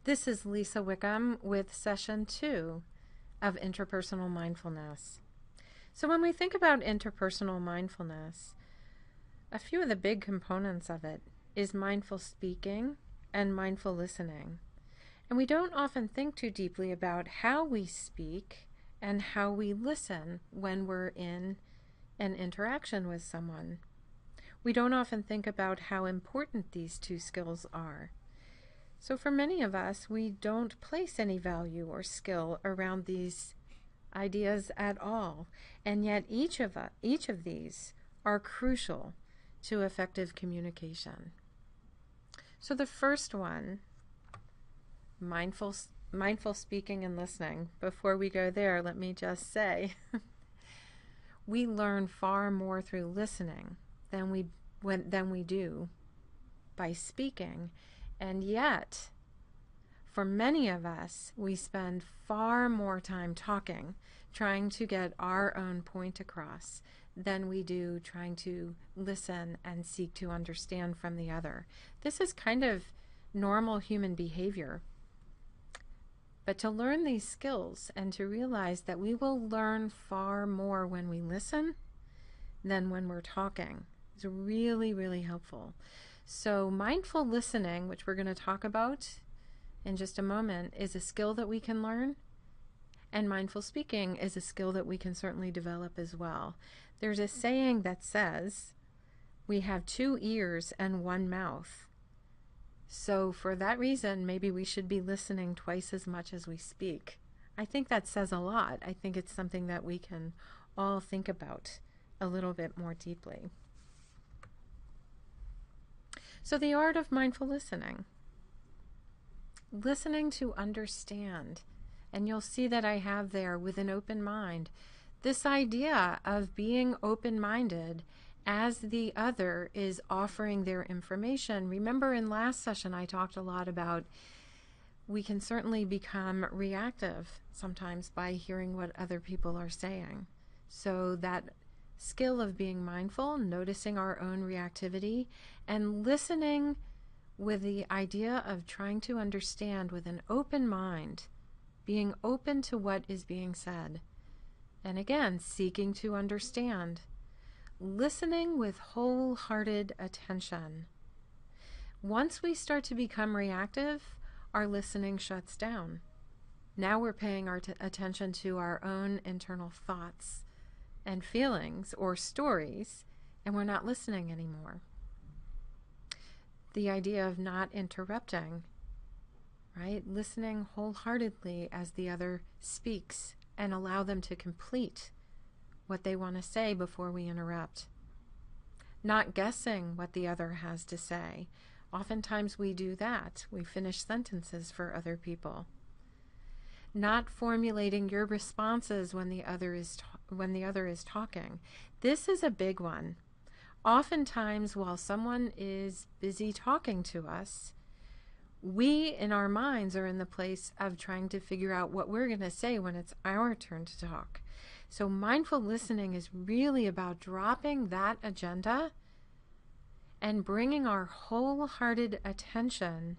This is Lisa Wickham with Session 2 of Interpersonal Mindfulness. So when we think about interpersonal mindfulness, a few of the big components of it is mindful speaking and mindful listening. And we don't often think too deeply about how we speak and how we listen when we're in an interaction with someone. We don't often think about how important these two skills are. So for many of us, we don't place any value or skill around these ideas at all. And yet each of these are crucial to effective communication. So the first one, mindful speaking and listening. Before we go there, let me just say, we learn far more through listening than we do by speaking. And yet, for many of us, we spend far more time talking, trying to get our own point across, than we do trying to listen and seek to understand from the other. This is kind of normal human behavior. But to learn these skills and to realize that we will learn far more when we listen than when we're talking is really, really helpful. So mindful listening, which we're going to talk about in just a moment, is a skill that we can learn. And mindful speaking is a skill that we can certainly develop as well. There's a saying that says, we have 2 ears and 1 mouth. So for that reason, maybe we should be listening twice as much as we speak. I think that says a lot. I think it's something that we can all think about a little bit more deeply. So the art of mindful listening. Listening to understand. And you'll see that I have there with an open mind. This idea of being open-minded as the other is offering their information. Remember in last session I talked a lot about we can certainly become reactive sometimes by hearing what other people are saying. So that skill of being mindful, noticing our own reactivity, and listening with the idea of trying to understand with an open mind, being open to what is being said. And again, seeking to understand. Listening with wholehearted attention. Once we start to become reactive, our listening shuts down. Now we're paying our attention to our own internal thoughts and feelings or stories, and we're not listening anymore. The idea of not interrupting, right? Listening wholeheartedly as the other speaks and allow them to complete what they want to say before we interrupt. Not guessing what the other has to say. Oftentimes we do that. We finish sentences for other people. Not formulating your responses when the other is talking. This is a big one. Oftentimes, while someone is busy talking to us, we in our minds are in the place of trying to figure out what we're going to say when it's our turn to talk. So mindful listening is really about dropping that agenda and bringing our wholehearted attention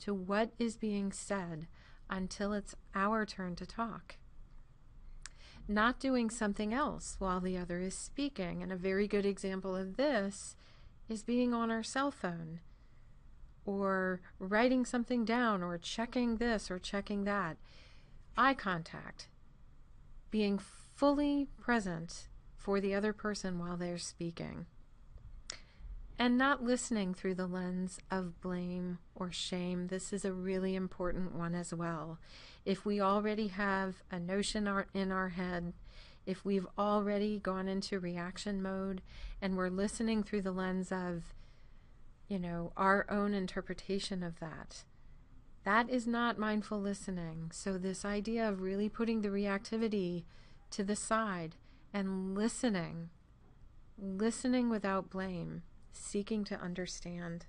to what is being said until it's our turn to talk. Not doing something else while the other is speaking. And a very good example of this is being on our cell phone or writing something down or checking this or checking that. Eye contact. Being fully present for the other person while they're speaking. And not listening through the lens of blame or shame. This is a really important one as well. If we already have a notion in our head, if we've already gone into reaction mode and we're listening through the lens of, our own interpretation of that, that is not mindful listening. So this idea of really putting the reactivity to the side and listening without blame, seeking to understand.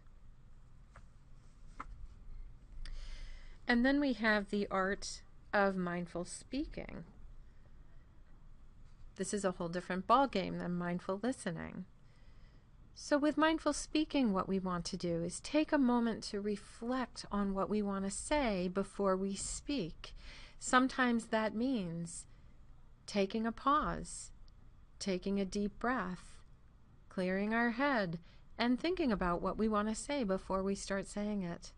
And then we have the art of mindful speaking. This is a whole different ballgame than mindful listening. So with mindful speaking, what we want to do is take a moment to reflect on what we want to say before we speak. Sometimes that means taking a pause, taking a deep breath, clearing our head, and thinking about what we want to say before we start saying it.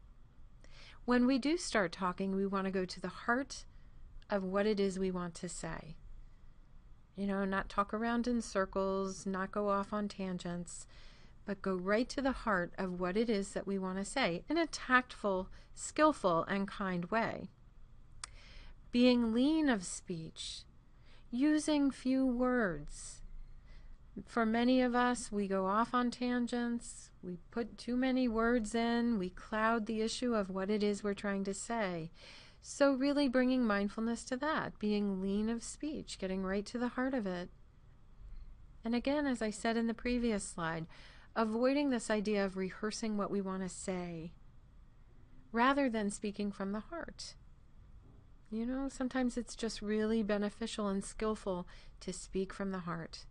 When we do start talking, we want to go to the heart of what it is we want to say. Not talk around in circles, not go off on tangents, but go right to the heart of what it is that we want to say in a tactful, skillful, and kind way. Being lean of speech, using few words. For many of us, we go off on tangents, we put too many words in, we cloud the issue of what it is we're trying to say. So really bringing mindfulness to that, being lean of speech, getting right to the heart of it. And again, as I said in the previous slide, avoiding this idea of rehearsing what we want to say rather than speaking from the heart. Sometimes it's just really beneficial and skillful to speak from the heart.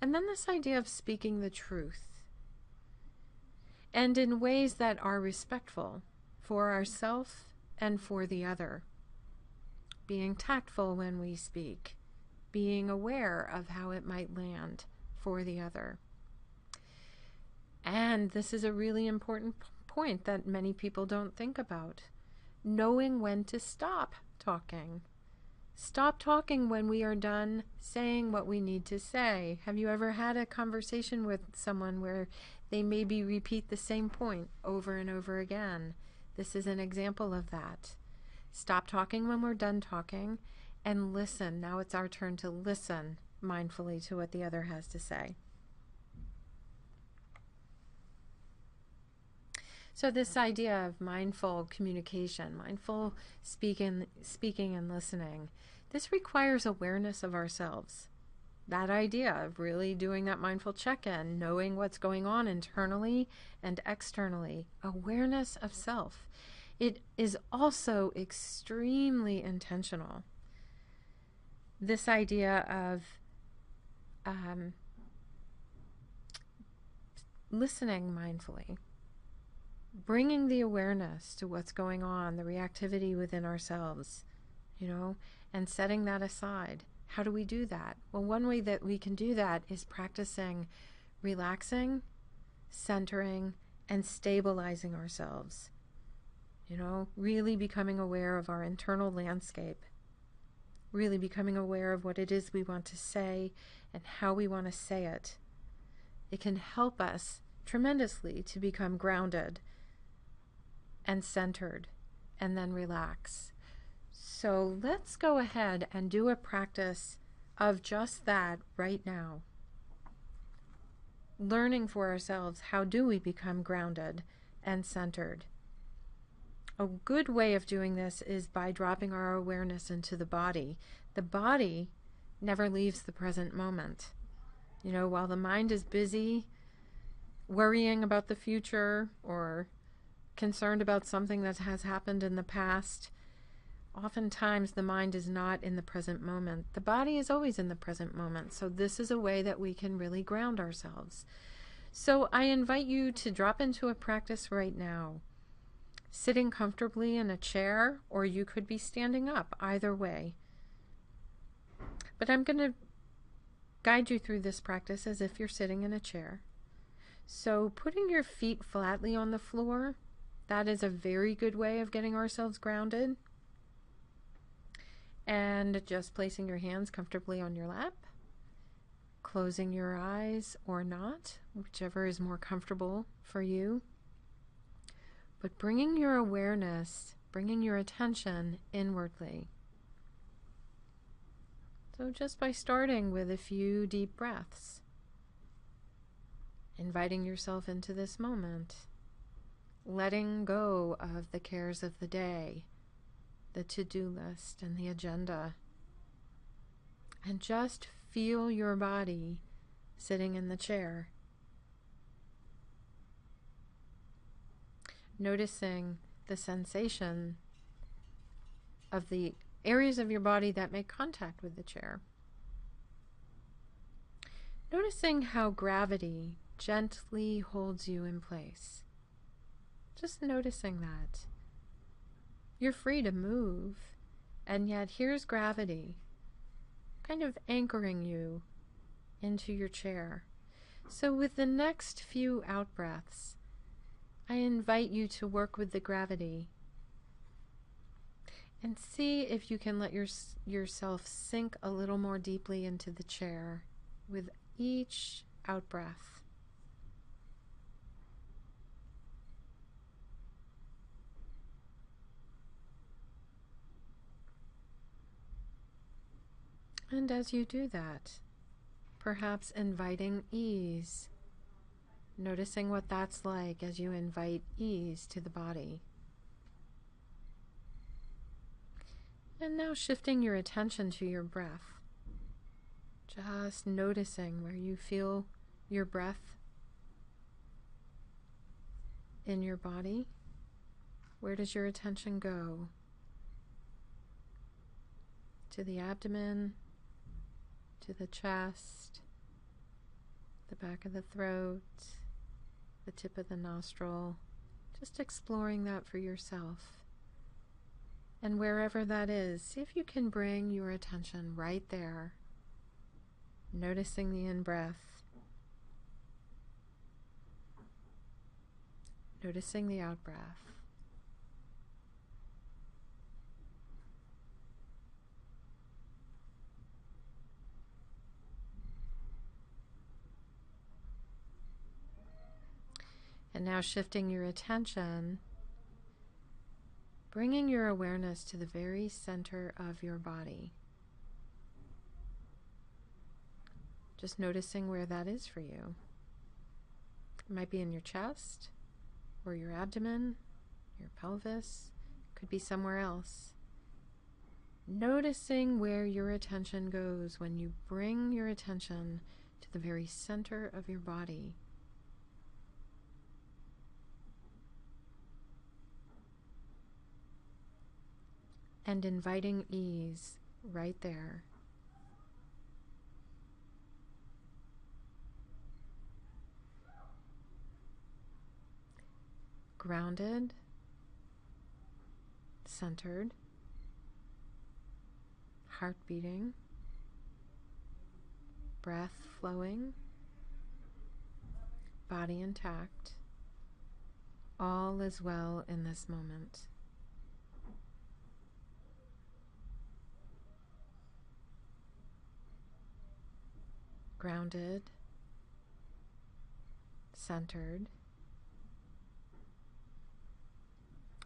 And then this idea of speaking the truth, and in ways that are respectful for ourselves and for the other. Being tactful when we speak, being aware of how it might land for the other. And this is a really important point that many people don't think about. Knowing when to stop talking. Stop talking when we are done saying what we need to say. Have you ever had a conversation with someone where they maybe repeat the same point over and over again? This is an example of that. Stop talking when we're done talking and listen. Now it's our turn to listen mindfully to what the other has to say. So this idea of mindful communication, mindful speaking and listening, this requires awareness of ourselves. That idea of really doing that mindful check-in, knowing what's going on internally and externally, awareness of self. It is also extremely intentional. This idea of listening mindfully, bringing the awareness to what's going on, the reactivity within ourselves, and setting that aside. How do we do that? Well, one way that we can do that is practicing relaxing, centering, and stabilizing ourselves. Really becoming aware of our internal landscape, really becoming aware of what it is we want to say and how we want to say it. It can help us tremendously to become grounded and centered, and then relax. So let's go ahead and do a practice of just that right now. Learning for ourselves, how do we become grounded and centered? A good way of doing this is by dropping our awareness into the body. The body never leaves the present moment. While the mind is busy worrying about the future or concerned about something that has happened in the past, oftentimes the mind is not in the present moment. The body is always in the present moment. So this is a way that we can really ground ourselves. So I invite you to drop into a practice right now, sitting comfortably in a chair, or you could be standing up, either way. But I'm going to guide you through this practice as if you're sitting in a chair. So putting your feet flatly on the floor, that is a very good way of getting ourselves grounded. And just placing your hands comfortably on your lap, closing your eyes or not, whichever is more comfortable for you. But bringing your awareness, bringing your attention inwardly. So just by starting with a few deep breaths, inviting yourself into this moment, letting go of the cares of the day, the to-do list and the agenda, and just feel your body sitting in the chair. Noticing the sensation of the areas of your body that make contact with the chair. Noticing how gravity gently holds you in place. Just noticing that. You're free to move, and yet here's gravity, kind of anchoring you into your chair. So with the next few out-breaths, I invite you to work with the gravity and see if you can let yourself sink a little more deeply into the chair with each out-breath. And as you do that, perhaps inviting ease, noticing what that's like as you invite ease to the body. And now shifting your attention to your breath, just noticing where you feel your breath in your body. Where does your attention go? To the abdomen, to the chest, the back of the throat, the tip of the nostril, just exploring that for yourself. And wherever that is, see if you can bring your attention right there, noticing the in-breath, noticing the out-breath. And now shifting your attention, bringing your awareness to the very center of your body. Just noticing where that is for you. It might be in your chest, or your abdomen, your pelvis, could be somewhere else. Noticing where your attention goes when you bring your attention to the very center of your body. And inviting ease right there. Grounded, centered, heart beating, breath flowing, body intact. All is well in this moment. Grounded, centered,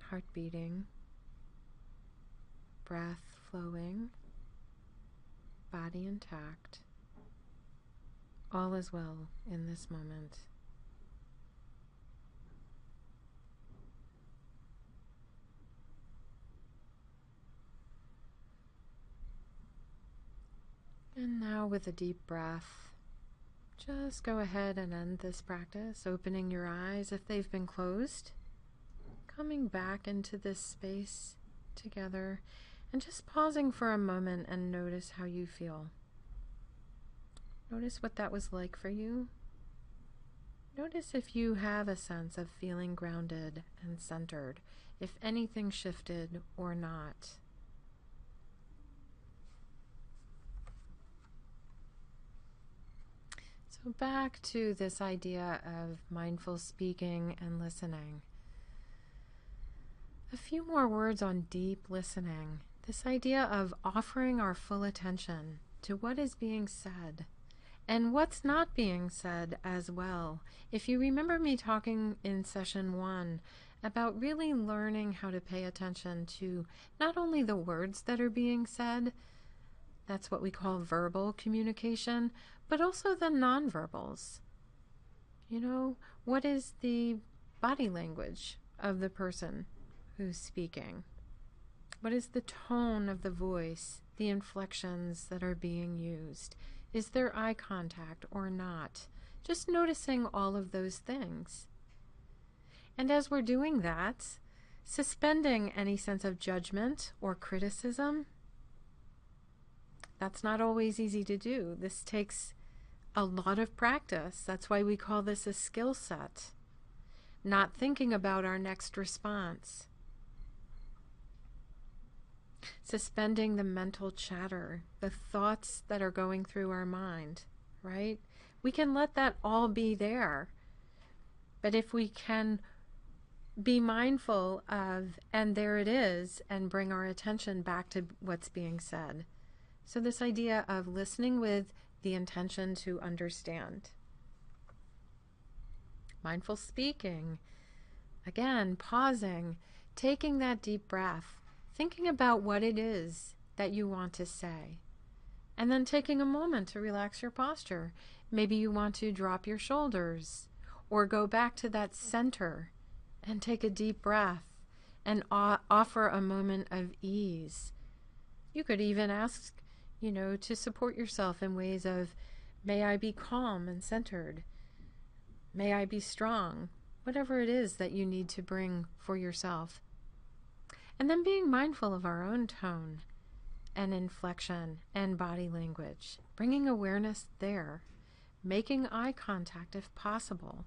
heart beating, breath flowing, body intact. All is well in this moment. And now with a deep breath, just go ahead and end this practice, opening your eyes if they've been closed, coming back into this space together, and just pausing for a moment and notice how you feel. Notice what that was like for you. Notice if you have a sense of feeling grounded and centered, if anything shifted or not. So back to this idea of mindful speaking and listening. A few more words on deep listening. This idea of offering our full attention to what is being said and what's not being said as well. If you remember me talking in session 1 about really learning how to pay attention to not only the words that are being said, that's what we call verbal communication, but also the nonverbals. You know, what is the body language of the person who's speaking? What is the tone of the voice, the inflections that are being used? Is there eye contact or not? Just noticing all of those things. And as we're doing that, suspending any sense of judgment or criticism. That's not always easy to do. This takes a lot of practice. That's why we call this a skill set. Not thinking about our next response. Suspending the mental chatter, the thoughts that are going through our mind, right? We can let that all be there. But if we can be mindful of, and there it is, and bring our attention back to what's being said. So this idea of listening with the intention to understand. Mindful speaking. Again, pausing, taking that deep breath, thinking about what it is that you want to say, and then taking a moment to relax your posture. Maybe you want to drop your shoulders or go back to that center and take a deep breath and offer a moment of ease. You could even ask, to support yourself in ways of, may I be calm and centered? May I be strong? Whatever it is that you need to bring for yourself. And then being mindful of our own tone and inflection and body language, bringing awareness there, making eye contact if possible.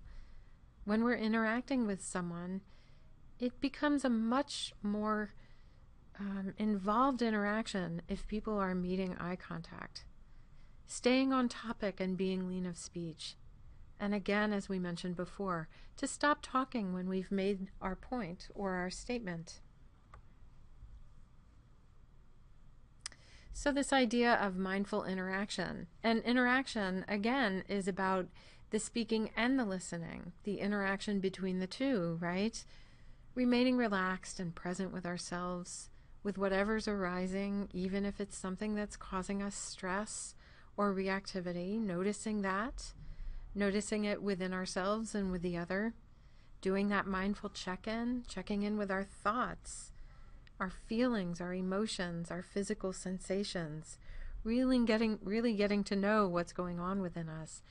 When we're interacting with someone, it becomes a much more involved interaction if people are meeting eye contact. Staying on topic and being lean of speech. And again, as we mentioned before, to stop talking when we've made our point or our statement. So this idea of mindful interaction. And interaction, again, is about the speaking and the listening, the interaction between the two, right? Remaining relaxed and present with ourselves, with whatever's arising, even if it's something that's causing us stress or reactivity, noticing that, noticing it within ourselves and with the other, doing that mindful check-in, checking in with our thoughts, our feelings, our emotions, our physical sensations, really getting to know what's going on within us.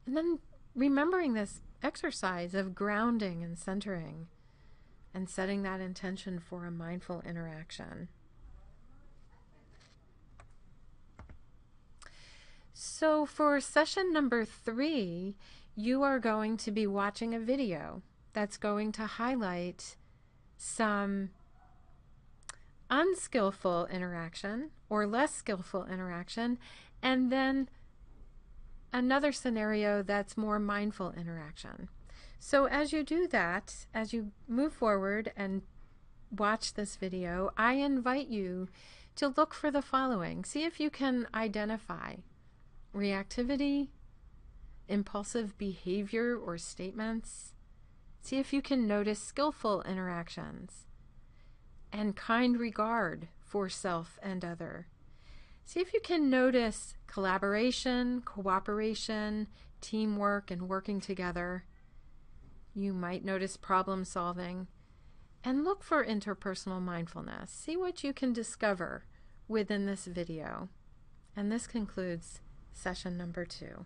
And then remembering this exercise of grounding and centering and setting that intention for a mindful interaction. So for session number 3, you are going to be watching a video that's going to highlight some unskillful interaction or less skillful interaction, and then another scenario that's more mindful interaction. So as you do that, as you move forward and watch this video, I invite you to look for the following. See if you can identify reactivity, impulsive behavior or statements. See if you can notice skillful interactions and kind regard for self and other. See if you can notice collaboration, cooperation, teamwork, and working together. You might notice problem solving. And look for interpersonal mindfulness. See what you can discover within this video. And this concludes session number 2.